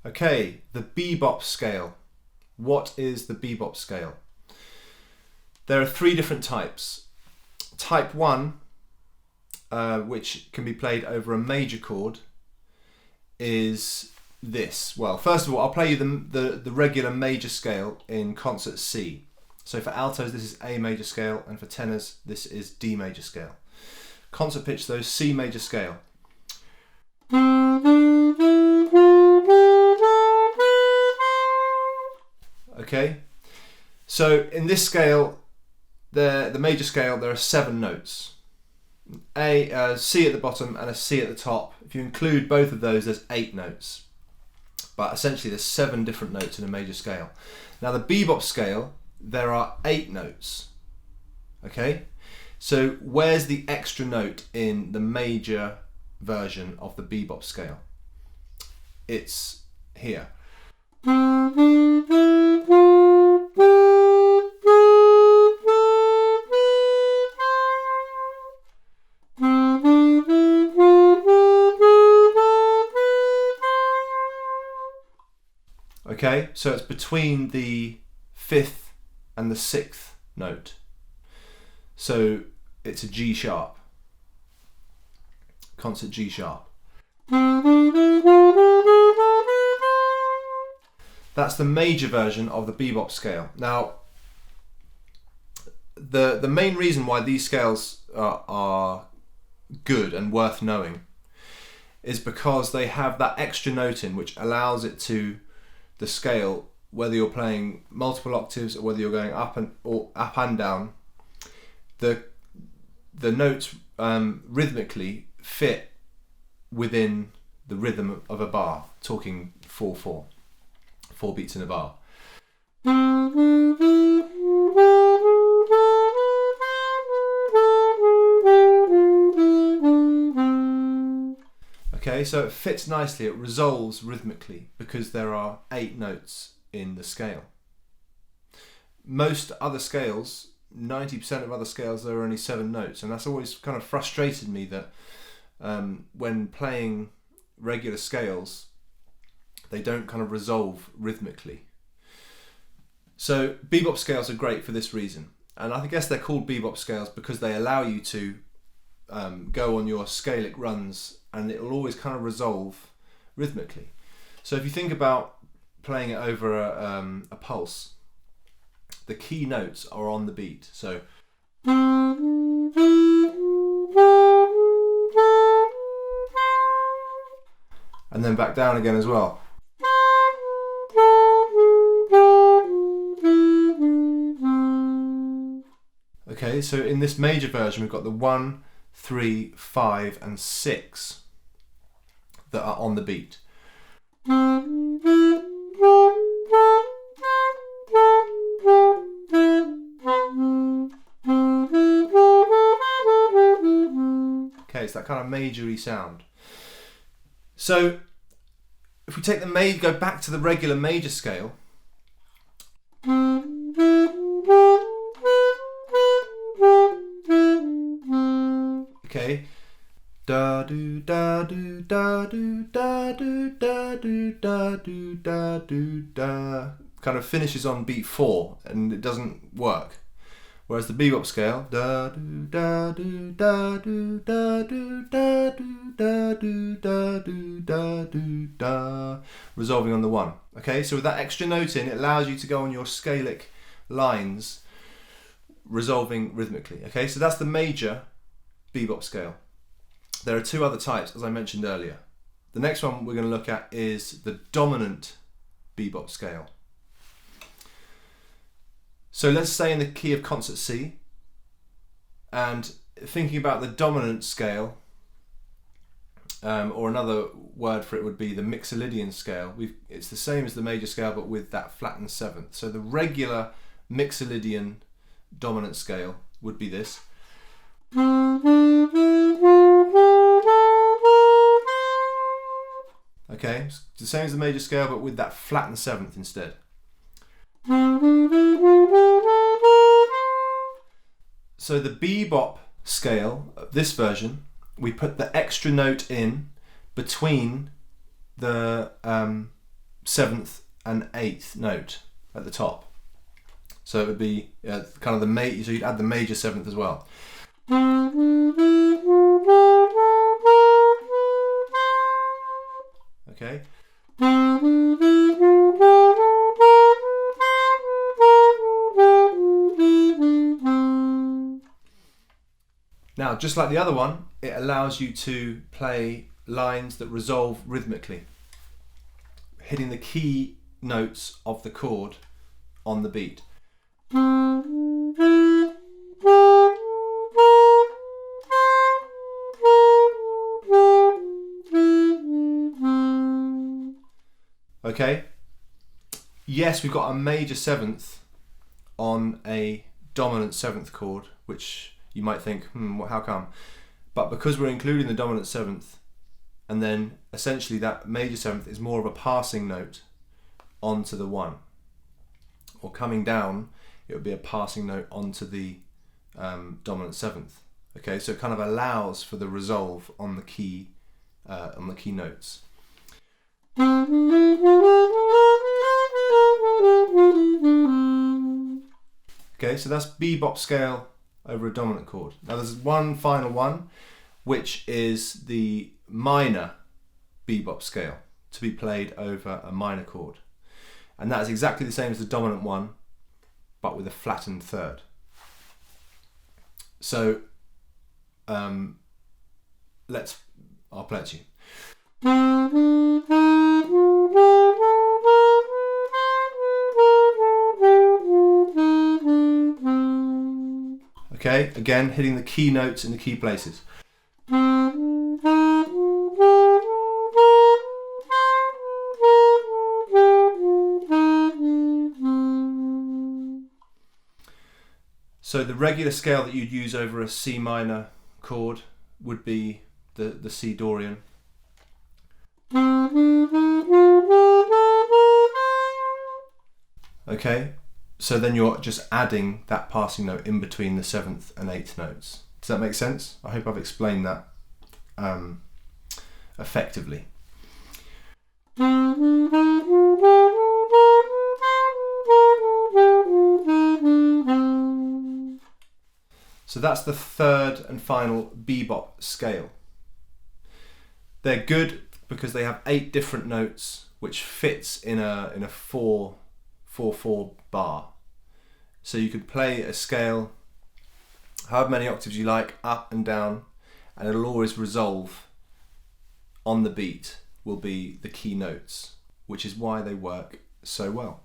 Okay, the bebop scale. What is the bebop scale? There are three different types. Type 1, which can be played over a major chord, is this. Well, first of all, I'll play you the regular major scale in concert C. So for altos, this is A major scale, and for tenors, this is D major scale. Concert pitch, though, C major scale. Okay, so in this scale, the major scale, there are 7 notes. A C at the bottom and a C at the top. If you include both of those, there's 8 notes. But essentially, there's 7 different notes in a major scale. Now, the bebop scale, there are 8 notes. Okay, so where's the extra note in the major version of the bebop scale? It's here. Okay, so it's between the 5th and the 6th note. So it's a G sharp. Concert G sharp. That's the major version of the bebop scale. Now, the main reason why these scales are good and worth knowing is because they have that extra note in which allows it to, the scale, whether you're playing multiple octaves or whether you're going up and down, the notes rhythmically fit within the rhythm of a bar, talking 4/4, 4 beats in a bar. Okay, so it fits nicely, it resolves rhythmically because there are 8 notes in the scale. Most other scales, 90% of other scales, there are only 7 notes, and that's always kind of frustrated me that when playing regular scales, they don't kind of resolve rhythmically. So bebop scales are great for this reason, and I guess they're called bebop scales because they allow you to go on your scalic runs and it will always kind of resolve rhythmically. So if you think about playing it over a pulse, the key notes are on the beat. So and then back down again as well. Okay, so in this major version we've got the 1, 3, 5 and 6 that are on the beat. Okay, it's that kind of majory sound. So if we take the go back to the regular major scale, okay, da do da do da do da do da do da do da do da, kind of finishes on beat 4 and it doesn't work. Whereas the bebop scale, da do da do da do da do da do da do da do da do da, resolving on the 1. Okay, so with that extra note in, it allows you to go on your scalic lines, resolving rhythmically. Okay, so that's the major bebop scale. There are 2 other types, as I mentioned earlier. The next one we're going to look at is the dominant bebop scale. So let's stay in the key of concert C, and thinking about the dominant scale, or another word for it would be the Mixolydian scale. It's the same as the major scale but with that flattened 7th. So the regular Mixolydian dominant scale would be this. Okay, it's the same as the major scale but with that flattened 7th instead. So the bebop scale, this version, we put the extra note in between the 7th and 8th note at the top. So it would be kind of the major, so you'd add the major 7th as well. Okay. Now, just like the other one, it allows you to play lines that resolve rhythmically, hitting the key notes of the chord on the beat. Okay, yes, we've got a major 7th on a dominant 7th chord, which you might think, how come? But because we're including the dominant 7th, and then essentially that major 7th is more of a passing note onto the 1. Or coming down, it would be a passing note onto the dominant 7th. Okay, so it kind of allows for the resolve on the key notes. Okay, so that's bebop scale over a dominant chord. Now there's one final one, which is the minor bebop scale to be played over a minor chord. And that is exactly the same as the dominant one, but with a flattened third. So I'll play it to you. Okay, again, hitting the key notes in the key places. So the regular scale that you'd use over a C minor chord would be the C Dorian. Okay, so then you're just adding that passing note in between the 7th and 8th notes. Does that make sense? I hope I've explained that effectively. So that's the third and final bebop scale. They're good because they have 8 different notes, which fits in a 4/4 bar. So you could play a scale however many octaves you like, up and down, and it'll always resolve on the beat will be the key notes, which is why they work so well.